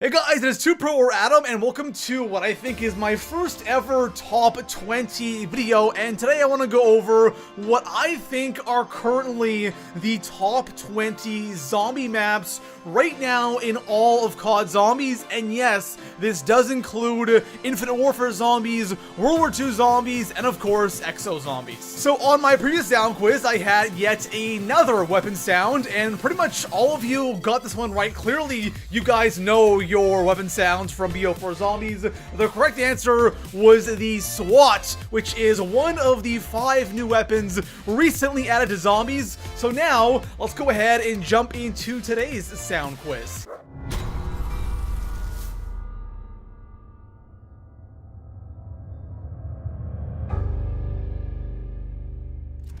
Hey guys, it is 2Pro or Adam, and welcome to what I think is my first ever top 20 video, and today I want to go over what I think are currently the top 20 zombie maps right now in all of COD Zombies, and yes, this does include Infinite Warfare zombies, World War II zombies, and of course, Exo zombies. So on my previous sound quiz, I had yet another weapon sound, and pretty much all of you got this one right. Clearly, you guys know your weapon sounds from BO4 Zombies. The correct answer was the SWAT, which is one of the 5 new weapons recently added to Zombies. So now, let's go ahead and jump into today's sound quiz.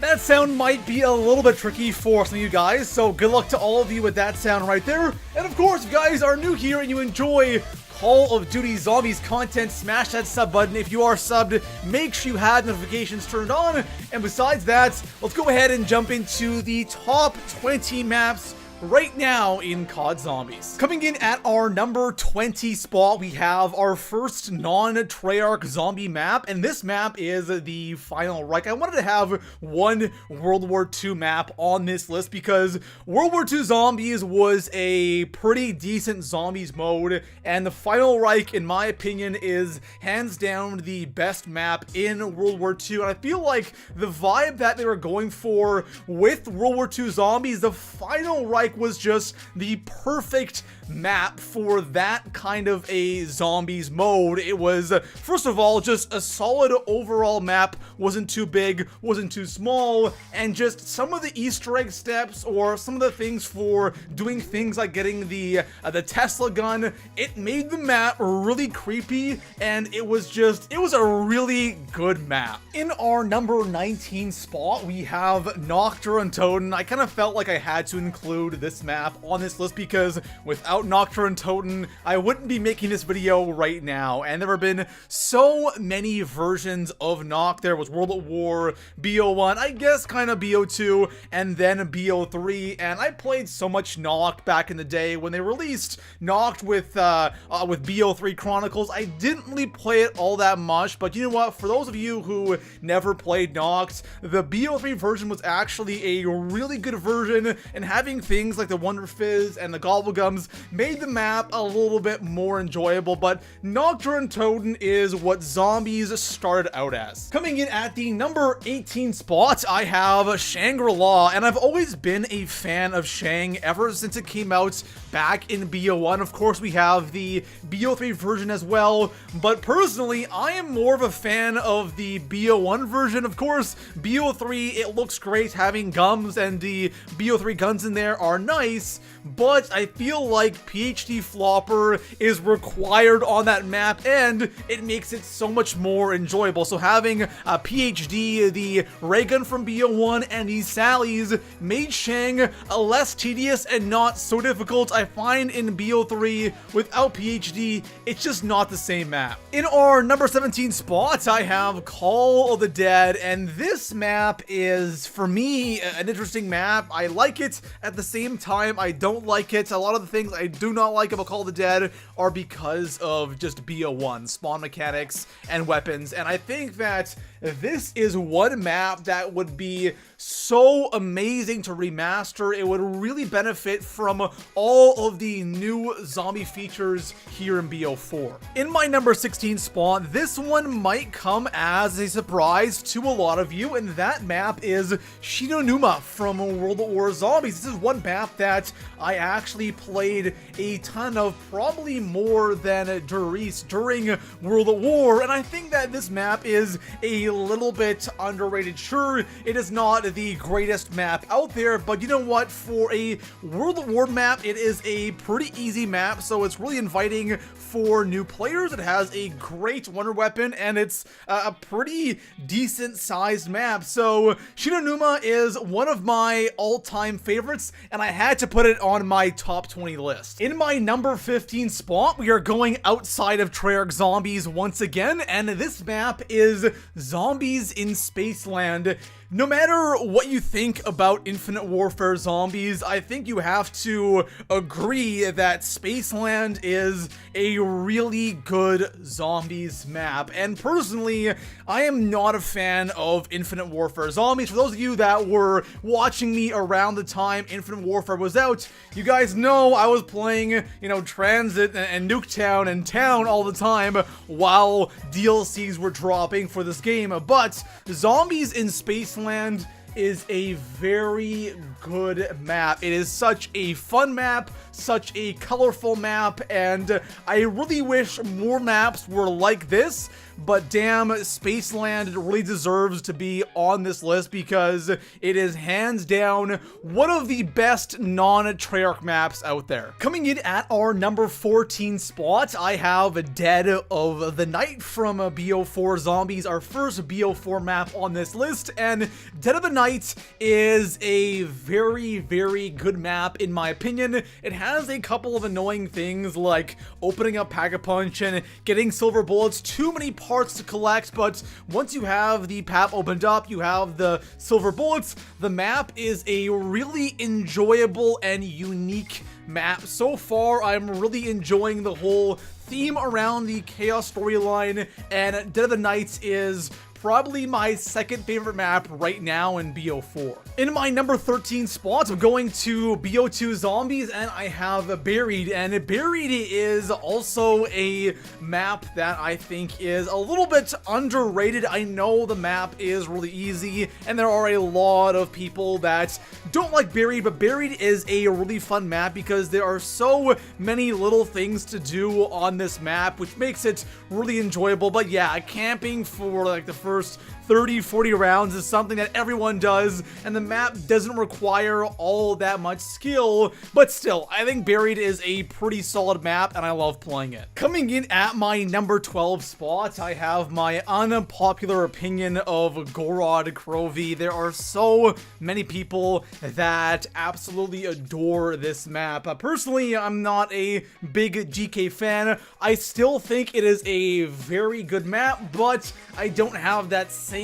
That sound might be a little bit tricky for some of you guys, so good luck to all of you with that sound right there. And of course, if you guys are new here and you enjoy Call of Duty Zombies content, smash that sub button. If you are subbed, make sure you have notifications turned on. And besides that, let's go ahead and jump into the top 20 maps right now in COD Zombies. Coming in at our number 20 spot, we have our first non-Treyarch zombie map, and this map is the Final Reich. I wanted to have one World War II map on this list because World War II Zombies was a pretty decent zombies mode, and the Final Reich, in my opinion, is hands down the best map in World War II, and I feel like the vibe that they were going for with World War II Zombies, the Final Reich was just the perfect map for that kind of a zombies mode. It was, first of all, just a solid overall map, wasn't too big, wasn't too small, and just some of the Easter egg steps or some of the things for doing things like getting the Tesla gun, it made the map really creepy, and it was a really good map. In our number 19 spot, we have Nocturne and Toten. I kind of felt like I had to include this map on this list because without Nocturne and Toten, I wouldn't be making this video right now. And there have been so many versions of Noct. There was World at War, BO1, I guess kind of BO2, and then BO3. And I played so much Noct back in the day when they released Noct with BO3 Chronicles. I didn't really play it all that much, but you know what? For those of you who never played Noct, the BO3 version was actually a really good version, and having things like the Wonder Fizz and the Gobblegums made the map a little bit more enjoyable. But Nocturne and Toten is what Zombies started out as. Coming in at the number 18 spot, I have Shangri-La, and I've always been a fan of Shang ever since it came out back in BO1. Of course, we have the BO3 version as well, but personally, I am more of a fan of the BO1 version. Of course, BO3, it looks great having gums, and the BO3 guns in there are nice, but I feel like PhD Flopper is required on that map, and it makes it so much more enjoyable. So having a PhD, the ray gun from BO1, and these Sallies made Shang less tedious and not so difficult. I find in BO3, without PhD, it's just not the same map. In our number 17 spot, I have Call of the Dead, and this map is, for me, an interesting map. I like it. At the same time, I don't like it. A lot of the things I do not like about Call of the Dead are because of just BO1, spawn mechanics, and weapons, and I think that this is one map that would be so amazing to remaster. It would really benefit from all of the new zombie features here in BO4. In my number 16 spot, this one might come as a surprise to a lot of you, and that map is Shinonuma from World at War Zombies. This is one map that I actually played a ton of, probably more than Durice during World at War, and I think that this map is a little bit underrated. Sure, it is not the greatest map out there, but you know what? For a World at War map, it is a pretty easy map, so it's really inviting for new players. It has a great wonder weapon, and it's a pretty decent sized map. So Shinonuma is one of my all-time favorites, and I had to put it on my top 20 list. In my number 15 spot, we are going outside of Treyarch Zombies once again, and this map is Zombies in Spaceland. No matter what you think about Infinite Warfare Zombies, I think you have to agree that Spaceland is a really good zombies map. And personally, I am not a fan of Infinite Warfare Zombies. For those of you that were watching me around the time Infinite Warfare was out, you guys know I was playing, you know, Transit and Nuketown and Town all the time while DLCs were dropping for this game. But Zombies in Spaceland is a very good map. It is such a fun map, such a colorful map, and I really wish more maps were like this. But damn, Spaceland really deserves to be on this list because it is hands down one of the best non-Treyarch maps out there. Coming in at our number 14 spot, I have Dead of the Night from BO4 Zombies, our first BO4 map on this list. And Dead of the Night is a very, very good map in my opinion. It has a couple of annoying things like opening up Pack-a-Punch and getting silver bullets, too many parts to collect, but once you have the map opened up, you have the silver bullets, the map is a really enjoyable and unique map. So far, I'm really enjoying the whole theme around the Chaos storyline, and Dead of the Night is probably my second favorite map right now in BO4. In my number 13 spot, I'm going to BO2 Zombies, and I have Buried, and Buried is also a map that I think is a little bit underrated. I know the map is really easy, and there are a lot of people that don't like Buried, but Buried is a really fun map because there are so many little things to do on this map, which makes it really enjoyable. But yeah, camping for like the first 30-40 rounds is something that everyone does, and the map doesn't require all that much skill, but still, I think Buried is a pretty solid map, and I love playing it. Coming in at my number 12 spot, I have my unpopular opinion of Gorod Krovi. There are so many people that absolutely adore this map. Personally, I'm not a big GK fan. I still think it is a very good map, but I don't have that same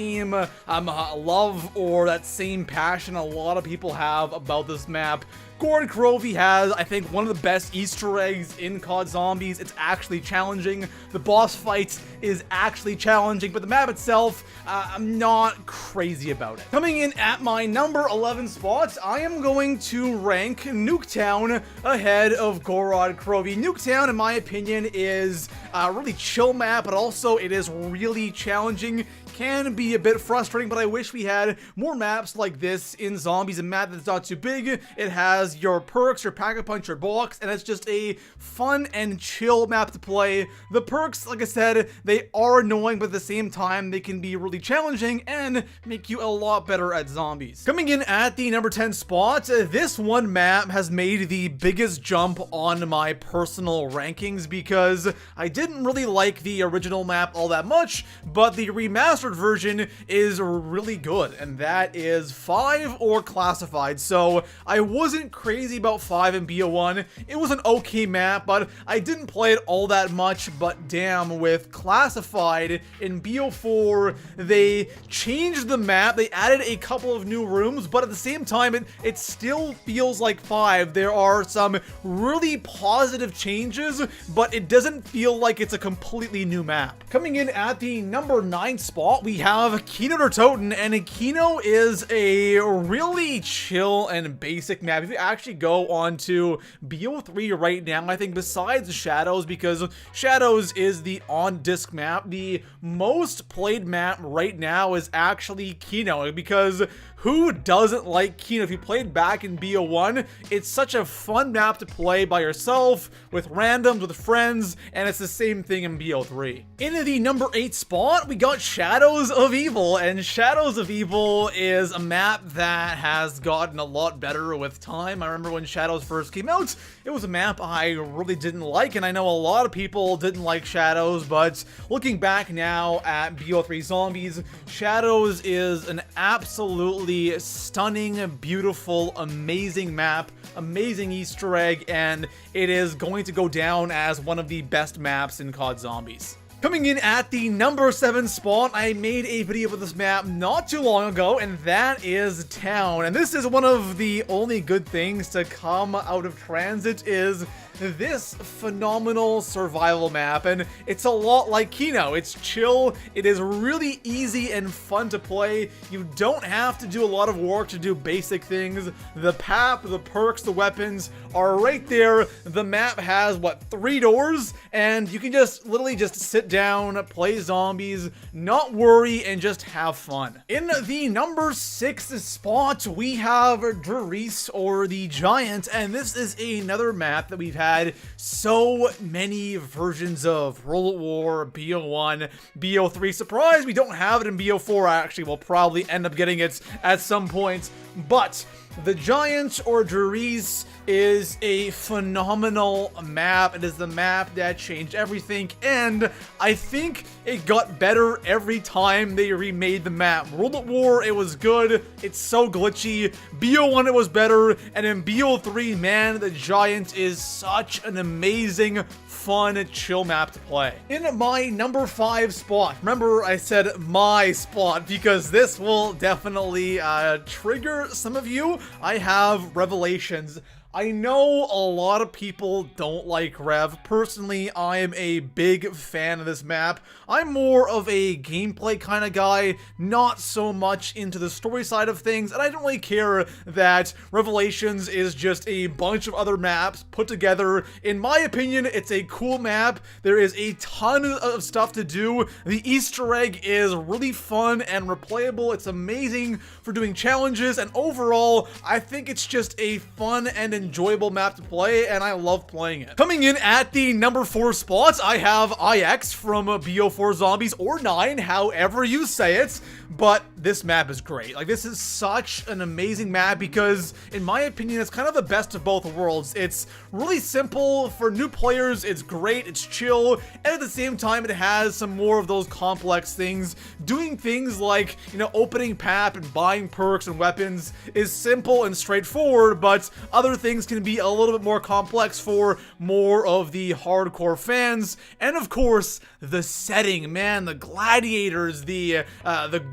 love or that same passion a lot of people have about this map. Gorod Krovi has, I think, one of the best Easter eggs in COD Zombies. It's actually challenging. The boss fight is actually challenging, but the map itself, I'm not crazy about it. Coming in at my number 11 spot, I am going to rank Nuketown ahead of Gorod Krovi. Nuketown, in my opinion, is a really chill map, but also it is really challenging. Can be a bit frustrating, but I wish we had more maps like this in Zombies, a map that's not too big. It has your perks, your Pack-a-Punch, your box, and it's just a fun and chill map to play. The perks, like I said, they are annoying, but at the same time, they can be really challenging and make you a lot better at Zombies. Coming in at the number 10 spot, this one map has made the biggest jump on my personal rankings because I didn't really like the original map all that much, but the remastered version is really good, and that is 5 or Classified. So I wasn't crazy about 5 in BO1. It was an okay map, but I didn't play it all that much. But damn, with Classified in BO4, they changed the map. They added a couple of new rooms, but at the same time, it still feels like 5. There are some really positive changes, but it doesn't feel like it's a completely new map. Coming in at the number 9 spot, we have Kino der Toten, and Kino is a really chill and basic map. If you actually go on to BO3 right now, I think besides Shadows, because Shadows is the on-disc map, the most played map right now is actually Kino, because who doesn't like Kino? If you played back in BO1, it's such a fun map to play by yourself, with randoms, with friends, and it's the same thing in BO3. In the number 8 spot, we got Shadows of Evil, and Shadows of Evil is a map that has gotten a lot better with time. I remember when Shadows first came out, it was a map I really didn't like, and I know a lot of people didn't like Shadows, but looking back now at BO3 Zombies, Shadows is an absolutely stunning, beautiful, amazing map, amazing Easter egg, and it is going to go down as one of the best maps in COD Zombies. Coming in at the number 7 spot, I made a video with this map not too long ago, and that is Town. And this is one of the only good things to come out of Transit is this phenomenal survival map, and it's a lot like Kino. It's chill, it is really easy and fun to play. You don't have to do a lot of work to do basic things. The pap, the perks, the weapons are right there. The map has, what, 3 doors? And you can just literally just sit down, play zombies, not worry, and just have fun. In the number 6 spot, we have Derice, or the Giant, and this is another map that we've had so many versions of. World at War, BO1, BO3. Surprise, we don't have it in BO4. Actually, we'll probably end up getting it at some point. But the Giant, or Derice, is a phenomenal map. It is the map that changed everything, and I think it got better every time they remade the map. World at War, it was good. It's so glitchy. BO1, it was better. And in BO3, man, the Giant is such an amazing, fun, chill map to play. In my number 5 spot, remember I said my spot because this will definitely trigger some of you. I have Revelations. I know a lot of people don't like Rev. Personally, I am a big fan of this map. I'm more of a gameplay kind of guy, not so much into the story side of things, and I don't really care that Revelations is just a bunch of other maps put together. In my opinion, it's a cool map. There is a ton of stuff to do. The Easter egg is really fun and replayable. It's amazing for doing challenges, and overall, I think it's just a fun and enjoyable map to play, and I love playing it. Coming in at the number 4 spot, I have IX from BO4 Zombies, or 9, however you say it, but this map is great. Like, this is such an amazing map because, in my opinion, it's kind of the best of both worlds. It's really simple for new players, it's great, it's chill, and at the same time, it has some more of those complex things. Doing things like, you know, opening pap and buying perks and weapons is simple and straightforward, but other things can be a little bit more complex for more of the hardcore fans. And of course, the setting, man, the gladiators, the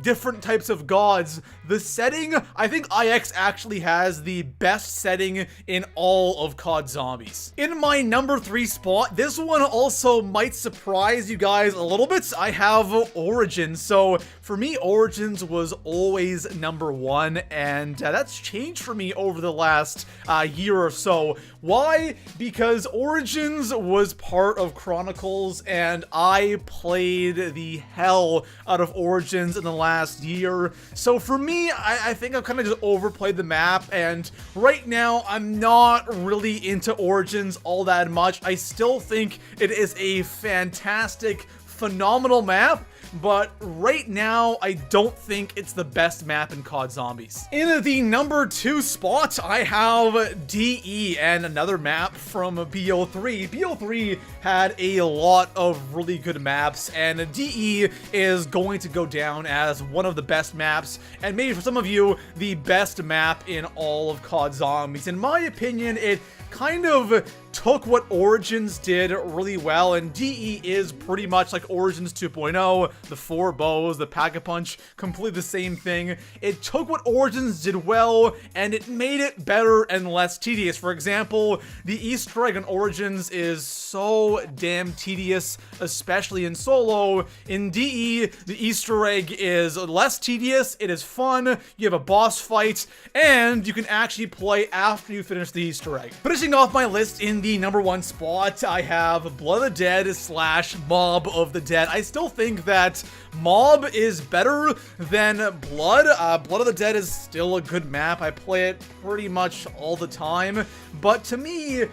different types of gods. The setting, I think IX actually has the best setting in all of COD Zombies. In my number 3 spot, this one also might surprise you guys a little bit. I have Origins. So for me, Origins was always number 1, and that's changed for me over the last year or so. Why? Because Origins was part of Chronicles, and I played the hell out of Origins in the last year. So for me, I think I've kind of just overplayed the map, and right now I'm not really into Origins all that much. I still think it is a fantastic, phenomenal map, but right now, I don't think it's the best map in COD Zombies. In the number 2 spot, I have DE, and another map from BO3. BO3 had a lot of really good maps, and DE is going to go down as one of the best maps, and maybe for some of you, the best map in all of COD Zombies. In my opinion, it kind of took what Origins did really well, and DE is pretty much like Origins 2.0, the 4 bows, the Pack-a-Punch, completely the same thing. It took what Origins did well, and it made it better and less tedious. For example, the Easter egg on Origins is so damn tedious, especially in solo. In DE, the Easter egg is less tedious, it is fun, you have a boss fight, and you can actually play after you finish the Easter egg. Finishing off my list in the number 1 spot, I have Blood of the Dead / Mob of the Dead. I still think that Mob is better than Blood. Blood of the Dead is still a good map. I play it pretty much all the time. But to me,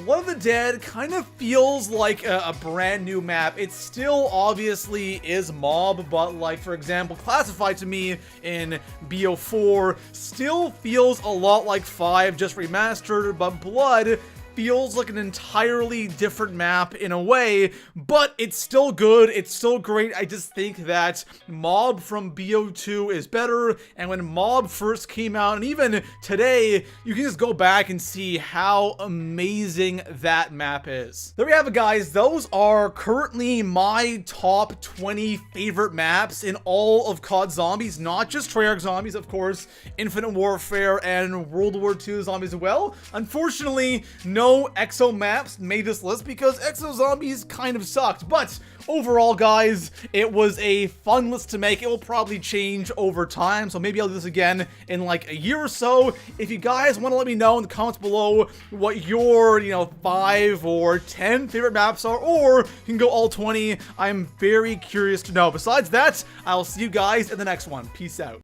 Blood of the Dead kind of feels like a brand new map. It still obviously is Mob, but like, for example, Classified to me in BO4 still feels a lot like 5, just remastered, but Blood feels like an entirely different map in a way, but it's still good, it's still great. I just think that Mob from BO2 is better, and when Mob first came out, and even today, you can just go back and see how amazing that map is. There we have it, guys. Those are currently my top 20 favorite maps in all of COD Zombies, not just Treyarch Zombies, of course, Infinite Warfare and World War II Zombies as well. Unfortunately, no EXO maps made this list because EXO Zombies kind of sucked, but overall, guys, it was a fun list to make. It will probably change over time, so maybe I'll do this again in like a year or so. If you guys want to let me know in the comments below what your, 5 or 10 favorite maps are, or you can go all 20, I'm very curious to know. Besides that, I'll see you guys in the next one. Peace out.